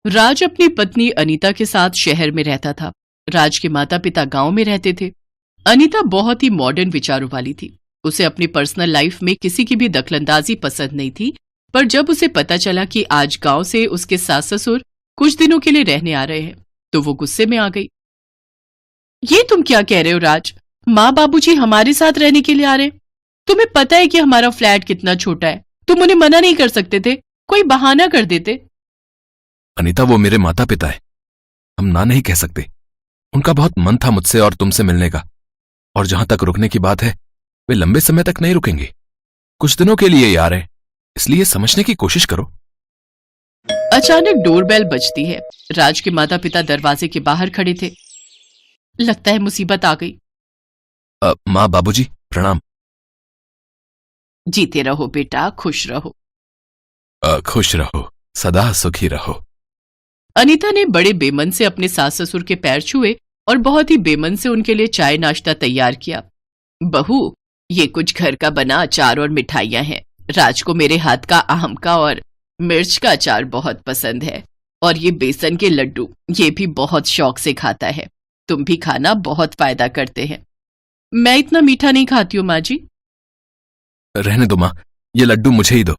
राज अपनी पत्नी अनीता के साथ शहर में रहता था। राज के माता पिता गांव में रहते थे। अनीता बहुत ही मॉडर्न विचारों वाली थी। उसे अपनी पर्सनल लाइफ में किसी की भी दखलंदाजी पसंद नहीं थी, पर जब उसे पता चला कि आज गांव से उसके सास ससुर कुछ दिनों के लिए रहने आ रहे हैं, तो वो गुस्से में आ गई। ये तुम क्या कह रहे हो राज? माँ बाबूजी हमारे साथ रहने के लिए आ रहे? तुम्हें पता है कि हमारा फ्लैट कितना छोटा है, तुम उन्हें मना नहीं कर सकते थे? कोई बहाना कर देते। अनीता, वो मेरे माता पिता है, हम ना नहीं कह सकते। उनका बहुत मन था मुझसे और तुमसे मिलने का, और जहां तक रुकने की बात है, वे लंबे समय तक नहीं रुकेंगे, कुछ दिनों के लिए ही आ रहे हैं, इसलिए समझने की कोशिश करो। अचानक डोरबेल बजती है। राज के माता पिता दरवाजे के बाहर खड़े थे। लगता है मुसीबत आ गई। माँ बाबूजी प्रणाम। जीते रहो बेटा, खुश रहो। खुश रहो, सदा सुखी रहो। अनीता ने बड़े बेमन से अपने सास ससुर के पैर छुए और बहुत ही बेमन से उनके लिए चाय नाश्ता तैयार किया। बहू, ये कुछ घर का बना अचार और मिठाइयां हैं। राज को मेरे हाथ का आम का और मिर्च का अचार बहुत पसंद है, और ये बेसन के लड्डू ये भी बहुत शौक से खाता है। तुम भी खाना, बहुत फायदा करते हैं। मैं इतना मीठा नहीं खाती हूँ माँ जी। रहने दो माँ, ये लड्डू मुझे ही दो।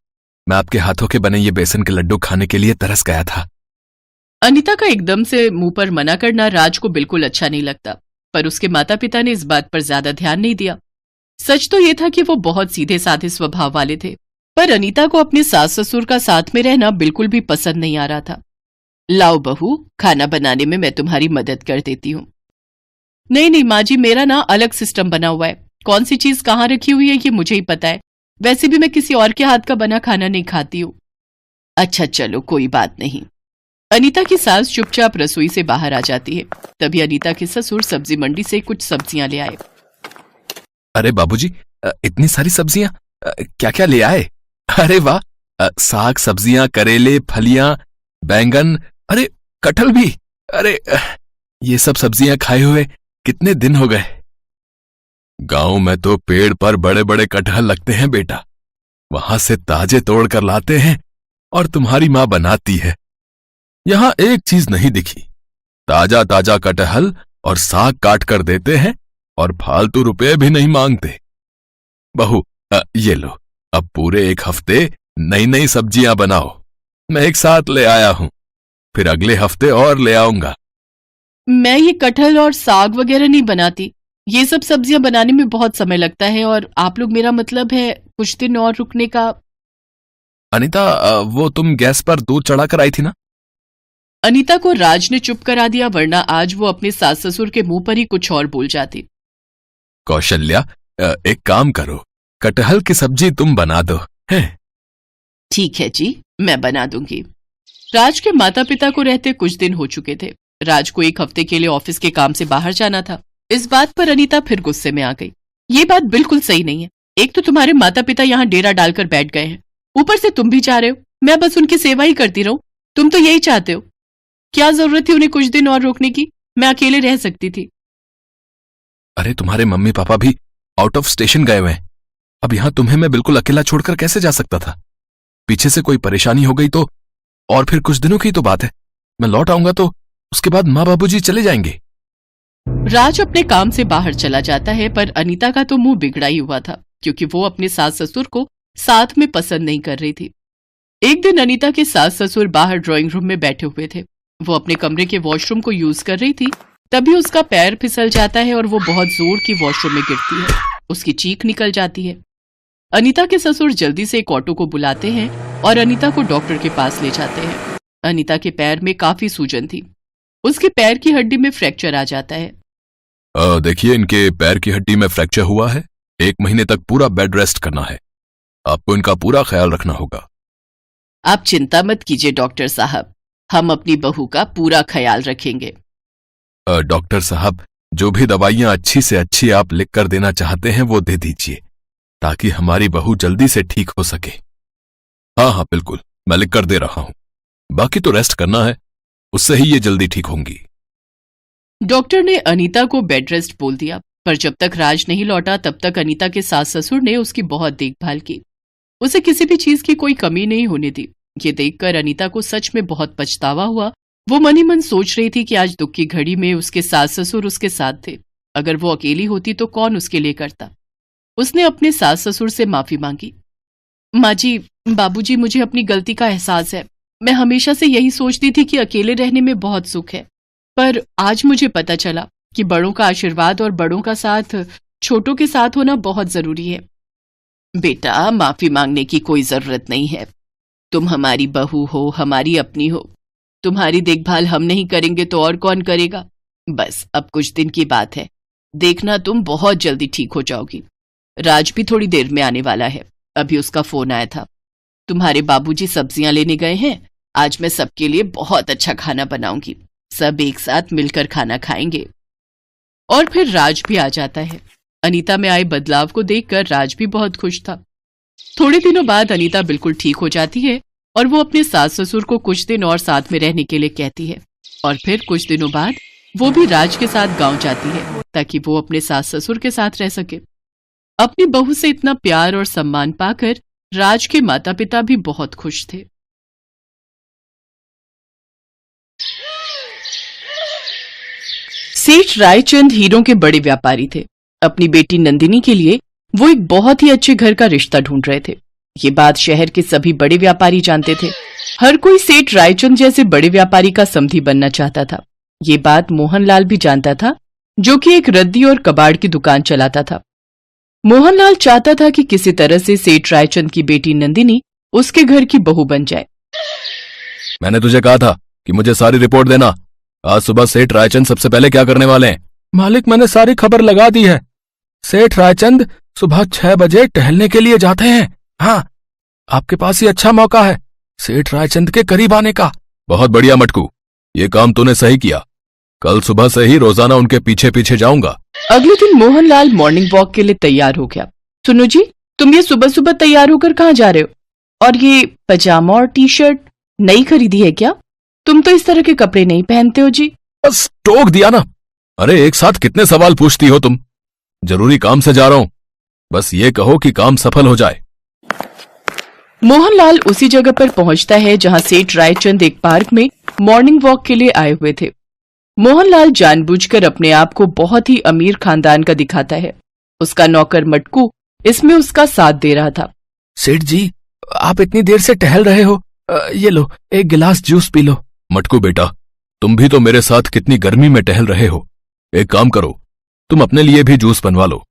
मैं आपके हाथों के बने ये बेसन के लड्डू खाने के लिए तरस गया था। अनीता का एकदम से मुंह पर मना करना राज को बिल्कुल अच्छा नहीं लगता, पर उसके माता पिता ने इस बात पर ज्यादा ध्यान नहीं दिया। सच तो यह था कि वो बहुत सीधे साधे स्वभाव वाले थे, पर अनीता को अपने सास ससुर का साथ में रहना बिल्कुल भी पसंद नहीं आ रहा था। लाओ बहू, खाना बनाने में मैं तुम्हारी मदद कर देती हूँ। नहीं नहीं माँ जी, मेरा ना अलग सिस्टम बना हुआ है। कौन सी चीज कहाँ रखी हुई है ये मुझे ही पता है। वैसे भी मैं किसी और के हाथ का बना खाना नहीं खाती हूँ। अच्छा चलो, कोई बात नहीं। अनीता की सास चुपचाप रसोई से बाहर आ जाती है। तभी अनीता के ससुर सब्जी मंडी से कुछ सब्जियां ले आए। अरे बाबूजी, इतनी सारी सब्जियां क्या क्या ले आए? अरे वाह, साग सब्जियां, करेले, फलियां, बैंगन, अरे कटहल भी। अरे ये सब सब्जियां खाए हुए कितने दिन हो गए। गांव में तो पेड़ पर बड़े बड़े कटहल लगते हैं बेटा, वहां से ताजे तोड़ कर लाते हैं और तुम्हारी मां बनाती है। यहां एक चीज नहीं दिखी, ताजा ताजा कटहल और साग काट कर देते हैं और फालतू रुपए भी नहीं मांगते। बहू, ये लो, अब पूरे एक हफ्ते नई नई सब्जियां बनाओ। मैं एक साथ ले आया हूं, फिर अगले हफ्ते और ले आऊंगा। मैं ये कटहल और साग वगैरह नहीं बनाती। ये सब सब्जियां बनाने में बहुत समय लगता है, और आप लोग, मेरा मतलब है कुछ दिन और रुकने का। अनीता, वो तुम गैस पर दूध चढ़ाकर आई थी ना? अनीता को राज ने चुप करा दिया, वरना आज वो अपने सास ससुर के मुंह पर ही कुछ और बोल जाती। कौशल्या, एक काम करो, कटहल की सब्जी तुम बना दो। है? ठीक है जी, मैं बना दूंगी। राज के माता पिता को रहते कुछ दिन हो चुके थे। राज को एक हफ्ते के लिए ऑफिस के काम से बाहर जाना था। इस बात पर अनीता फिर गुस्से में आ गई। ये बात बिल्कुल सही नहीं है। एक तो तुम्हारे माता पिता यहाँ डेरा डालकर बैठ गए हैं, ऊपर से तुम भी चाह रहे हो मैं बस उनकी सेवा ही करती रहूं। तुम तो यही चाहते हो। क्या जरूरत थी उन्हें कुछ दिन और रोकने की? मैं अकेले रह सकती थी। अरे तुम्हारे मम्मी पापा भी आउट ऑफ स्टेशन गए हुए हैं। अब यहां तुम्हें मैं बिल्कुल अकेला छोड़कर कैसे जा सकता था? पीछे से कोई परेशानी हो गई तो, और फिर कुछ दिनों की तो बात है, मैं लौट आऊंगा तो उसके बाद माँ बाबूजी चले जाएंगे। राज अपने काम से बाहर चला जाता है, पर अनीता का तो मुंह बिगड़ा ही हुआ था, क्योंकि वो अपने सास ससुर को साथ में पसंद नहीं कर रही थी। एक दिन अनीता के सास ससुर बाहर ड्राइंग रूम में बैठे हुए थे। वो अपने कमरे के वॉशरूम को यूज कर रही थी, तभी उसका पैर फिसल जाता है और वो बहुत जोर की वॉशरूम में गिरती है। उसकी चीख निकल जाती है। अनीता के ससुर जल्दी से एक ऑटो को बुलाते हैं और अनीता को डॉक्टर के पास ले जाते हैं। अनीता के पैर में काफी सूजन थी। उसके पैर की हड्डी में फ्रैक्चर आ जाता है। देखिए, इनके पैर की हड्डी में फ्रैक्चर हुआ है। 1 महीने तक पूरा बेड रेस्ट करना है। आपको इनका पूरा ख्याल रखना होगा। आप चिंता मत कीजिए डॉक्टर साहब, हम अपनी बहू का पूरा ख्याल रखेंगे। डॉक्टर साहब, जो भी दवाइयां अच्छी से अच्छी आप लिख कर देना चाहते हैं वो दे दीजिए, ताकि हमारी बहू जल्दी से ठीक हो सके। हाँ हाँ बिल्कुल, मैं लिख कर दे रहा हूं। बाकी तो रेस्ट करना है, उससे ही ये जल्दी ठीक होंगी। डॉक्टर ने अनीता को बेड रेस्ट बोल दिया, पर जब तक राज नहीं लौटा तब तक अनीता के सास ससुर ने उसकी बहुत देखभाल की। उसे किसी भी चीज की कोई कमी नहीं होने दी। ये देखकर अनीता को सच में बहुत पछतावा हुआ। वो मन ही मन सोच रही थी कि आज दुख की घड़ी में उसके सास ससुर उसके साथ थे। अगर वो अकेली होती तो कौन उसके लिए करता। उसने अपने सास ससुर से माफी मांगी। माँ जी, बाबूजी, मुझे अपनी गलती का एहसास है। मैं हमेशा से यही सोचती थी कि अकेले रहने में बहुत सुख है, पर आज मुझे पता चला कि बड़ों का आशीर्वाद और बड़ों का साथ छोटों के साथ होना बहुत जरूरी है। बेटा, माफी मांगने की कोई जरूरत नहीं है। तुम हमारी बहू हो, हमारी अपनी हो। तुम्हारी देखभाल हम नहीं करेंगे तो और कौन करेगा। बस अब कुछ दिन की बात है, देखना तुम बहुत जल्दी ठीक हो जाओगी। राज भी थोड़ी देर में आने वाला है। अभी उसका फोन आया था। तुम्हारे बाबूजी सब्जियां लेने गए हैं। आज मैं सबके लिए बहुत अच्छा खाना बनाऊंगी। सब एक साथ मिलकर खाना खाएंगे। और फिर राज भी आ जाता है। अनीता में आए बदलाव को देखकर राज भी बहुत खुश था। थोड़े दिनों बाद अनीता बिल्कुल ठीक हो जाती है और वो अपने सास ससुर को कुछ दिन और साथ में रहने के लिए कहती है। और फिर कुछ दिनों बाद वो भी राज के साथ गांव जाती है ताकि वो अपने सास ससुर के साथ रह सके। अपनी बहू से इतना प्यार और सम्मान पाकर राज के माता पिता भी बहुत खुश थे। सेठ रायचंद हीरों के बड़े व्यापारी थे। अपनी बेटी नंदिनी के लिए वो एक बहुत ही अच्छे घर का रिश्ता ढूंढ रहे थे। ये बात शहर के सभी बड़े व्यापारी जानते थे। हर कोई सेठ रायचंद जैसे बड़े व्यापारी का समधी बनना चाहता था। ये बात मोहनलाल भी जानता था, जो कि एक रद्दी और कबाड़ की दुकान चलाता था। मोहनलाल चाहता था कि किसी तरह से सेठ रायचंद की बेटी नंदिनी उसके घर की बहू बन जाए। मैंने तुझे कहा था कि मुझे सारी रिपोर्ट देना। आज सुबह सेठ रायचंद सबसे पहले क्या करने वाले हैं? मालिक, मैंने सारी खबर लगा दी है। सेठ रायचंद सुबह 6 बजे टहलने के लिए जाते हैं। हाँ, आपके पास ही अच्छा मौका है सेठ रायचंद के करीब आने का। बहुत बढ़िया मटकू, ये काम तूने सही किया। कल सुबह से ही रोजाना उनके पीछे पीछे जाऊंगा। अगले दिन मोहनलाल मॉर्निंग वॉक के लिए तैयार हो गया। सुनो जी, तुम ये सुबह सुबह तैयार होकर कहाँ जा रहे हो? और ये पजामा और टी शर्ट नई खरीदी है क्या? तुम तो इस तरह के कपड़े नहीं पहनते हो जी। बस टोक दिया ना। अरे एक साथ कितने सवाल पूछती हो तुम? जरूरी काम से जा रहा हूं, बस ये कहो कि काम सफल हो जाए। मोहनलाल उसी जगह पर पहुंचता है जहां सेठ रायचंद एक पार्क में मॉर्निंग वॉक के लिए आए हुए थे। मोहनलाल जानबूझकर अपने आप को बहुत ही अमीर खानदान का दिखाता है। उसका नौकर मटकू इसमें उसका साथ दे रहा था। सेठ जी, आप इतनी देर से टहल रहे हो, ये लो एक गिलास जूस पी लो। मटकू बेटा, तुम भी तो मेरे साथ कितनी गर्मी में टहल रहे हो। एक काम करो, तुम अपने लिए भी जूस बनवा लो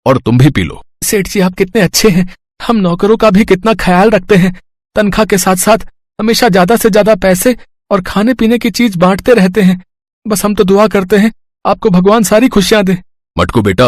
और तुम भी पी लो। सेठ जी, आप कितने अच्छे हैं। हम नौकरों का भी कितना ख्याल रखते हैं। तनख्वाह के साथ साथ हमेशा ज्यादा से ज्यादा पैसे और खाने पीने की चीज बांटते रहते हैं। बस हम तो दुआ करते हैं आपको भगवान सारी खुशियां दे। मटकू बेटा,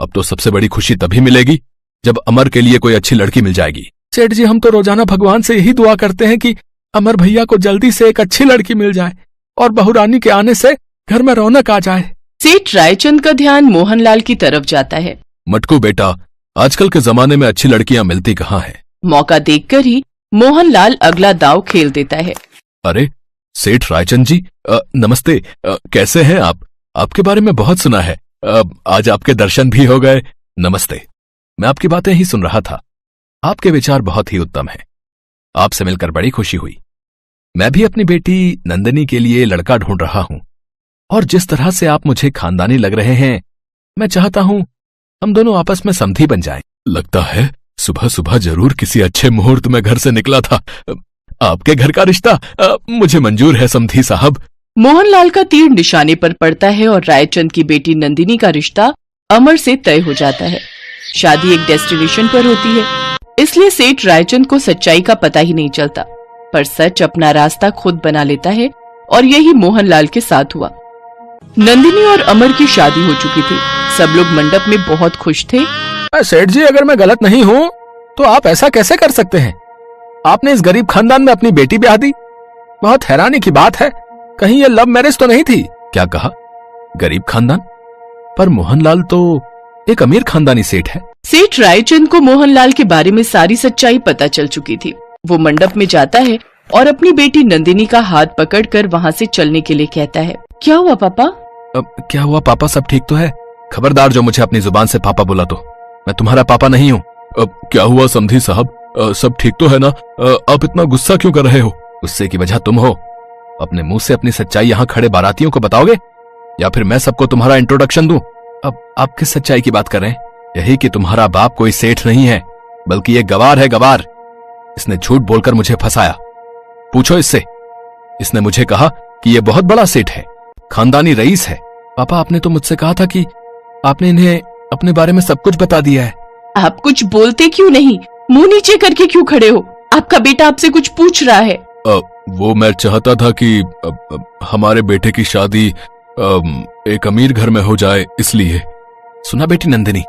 अब तो सबसे बड़ी खुशी तभी मिलेगी जब अमर के लिए कोई अच्छी लड़की मिल जाएगी। सेठ जी, हम तो रोजाना भगवान से यही दुआ करते हैं कि अमर भैया को जल्दी से एक अच्छी लड़की मिल जाए और बहुरानी के आने से घर में रौनक आ जाए। सेठ रायचंद का ध्यान मोहनलाल की तरफ जाता है। मटकू बेटा, आजकल के जमाने में अच्छी लड़कियां मिलती कहाँ हैं? मौका देखकर ही मोहनलाल अगला दांव खेल देता है। अरे सेठ रायचंद जी, नमस्ते। कैसे हैं आप? आपके बारे में बहुत सुना है। आज आपके दर्शन भी हो गए। नमस्ते। मैं आपकी बातें ही सुन रहा था। आपके विचार बहुत ही उत्तम हैं। आपसे मिलकर बड़ी खुशी हुई। मैं भी अपनी बेटी नंदिनी के लिए लड़का ढूंढ रहा हूं और जिस तरह से आप मुझे खानदानी लग रहे हैं, मैं चाहता हूं हम दोनों आपस में समधी बन जाएं। लगता है सुबह सुबह जरूर किसी अच्छे मुहूर्त में घर से निकला था। आपके घर का रिश्ता मुझे मंजूर है समधी साहब। मोहनलाल का तीर निशाने पर पड़ता है और रायचंद की बेटी नंदिनी का रिश्ता अमर से तय हो जाता है। शादी एक डेस्टिनेशन पर होती है, इसलिए सेठ रायचंद को सच्चाई का पता ही नहीं चलता, पर सच अपना रास्ता खुद बना लेता है और यही मोहनलाल के साथ हुआ। नंदिनी और अमर की शादी हो चुकी थी। सब लोग मंडप में बहुत खुश थे। सेठ जी, अगर मैं गलत नहीं हूं तो आप ऐसा कैसे कर सकते हैं? आपने इस गरीब खानदान में अपनी बेटी ब्याह दी। बहुत हैरानी की बात है, कहीं ये लव मैरिज तो नहीं थी? क्या कहा? गरीब खानदान? पर मोहनलाल तो एक अमीर खानदानी सेठ है। सेठ रायचंद को मोहनलाल के बारे में सारी सच्चाई पता चल चुकी थी। वो मंडप में जाता है और अपनी बेटी नंदिनी का हाथ पकड़कर वहाँ से चलने के लिए कहता है। क्या हुआ पापा? क्या हुआ पापा, सब ठीक तो है? खबरदार जो मुझे अपनी जुबान से पापा बोला तो, मैं तुम्हारा पापा नहीं हूँ। क्या हुआ समधी साहब, सब ठीक तो है ना? आप इतना गुस्सा क्यों कर रहे हो? गुस्से की वजह तुम हो। अपने मुंह से अपनी सच्चाई यहाँ खड़े बारातियों को बताओगे या फिर मैं सबको तुम्हारा इंट्रोडक्शन दूं? अब आप किस सच्चाई की बात कर रहे हैं? यही कि तुम्हारा बाप कोई सेठ नहीं है बल्कि ये गवार है, गवार। इसने झूठ बोलकर मुझे फंसाया। पूछो इससे। इसने मुझे कहा कि ये बहुत बड़ा सेठ है, खानदानी रईस है। पापा, आपने तो मुझसे कहा था कि आपने इन्हें अपने बारे में सब कुछ बता दिया है। आप कुछ बोलते क्यों नहीं? मुंह नीचे करके क्यों खड़े हो? आपका बेटा आपसे कुछ पूछ रहा है। वो मैं चाहता था कि हमारे बेटे की शादी एक अमीर घर में हो जाए, इसलिए। सुना बेटी नंदिनी,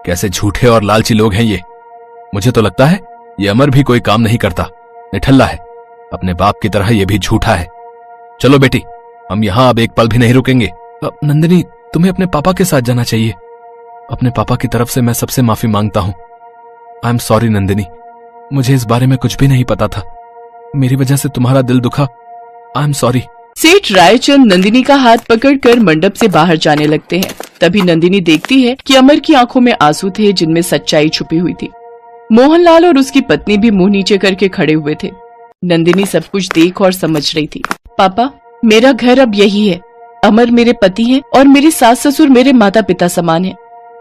कैसे झूठे और लालची लोग हैं ये। मुझे तो लगता है ये अमर भी कोई काम नहीं करता, निठल्ला है। अपने बाप की तरह ये भी झूठा है। चलो बेटी, हम यहाँ अब एक पल भी नहीं रुकेंगे। नंदिनी, तुम्हें अपने पापा के साथ जाना चाहिए। अपने पापा की तरफ से मैं सबसे माफी मांगता हूँ। आई एम सॉरी नंदिनी, मुझे इस बारे में कुछ भी नहीं पता था। मेरी वजह से तुम्हारा दिल दुखा। I am sorry. सेठ रायचंद नंदिनी का हाथ पकड़कर मंडप से बाहर जाने लगते हैं। तभी नंदिनी देखती है कि अमर की आंखों में आंसू थे जिनमें सच्चाई छुपी हुई थी। मोहनलाल और उसकी पत्नी भी मुंह नीचे करके खड़े हुए थे। नंदिनी सब कुछ देख और समझ रही थी। पापा, मेरा घर अब यही है। अमर मेरे पति हैं और मेरे सास ससुर मेरे माता पिता समान हैं।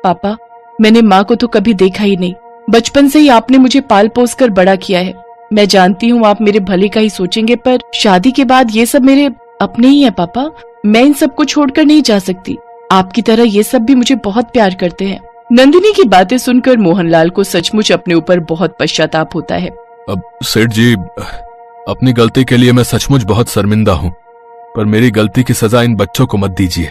पापा, मैंने माँ को तो कभी देखा ही नहीं। बचपन से ही आपने मुझे पाल पोस कर बड़ा किया है। मैं जानती हूँ आप मेरे भले का ही सोचेंगे, पर शादी के बाद ये सब मेरे अपने ही है। पापा, मैं इन सबको छोड़कर नहीं जा सकती। आपकी तरह ये सब भी मुझे बहुत प्यार करते हैं। नंदिनी की बातें सुनकर मोहनलाल को सचमुच अपने ऊपर बहुत पश्चाताप होता है। अब सेठ जी, अपनी गलती के लिए मैं सचमुच बहुत शर्मिंदा हूँ, पर मेरी गलती की सजा इन बच्चों को मत दीजिए।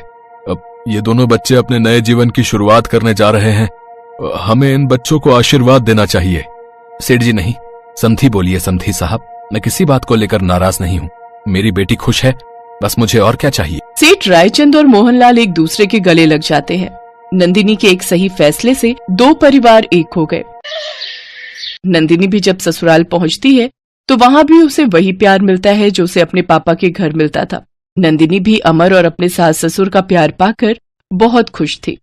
अब ये दोनों बच्चे अपने नए जीवन की शुरुआत करने जा रहे हैं। हमें इन बच्चों को आशीर्वाद देना चाहिए। सेठ जी नहीं, समधी बोलिए समधी साहब। मैं किसी बात को लेकर नाराज नहीं हूँ। मेरी बेटी खुश है, बस मुझे और क्या चाहिए। सेठ रायचंद और मोहनलाल एक दूसरे के गले लग जाते हैं। नंदिनी के एक सही फैसले से दो परिवार एक हो गए। नंदिनी भी जब ससुराल पहुंचती है तो वहां भी उसे वही प्यार मिलता है जो उसे अपने पापा के घर मिलता था। नंदिनी भी अमर और अपने सास ससुर का प्यार पाकर बहुत खुश थी।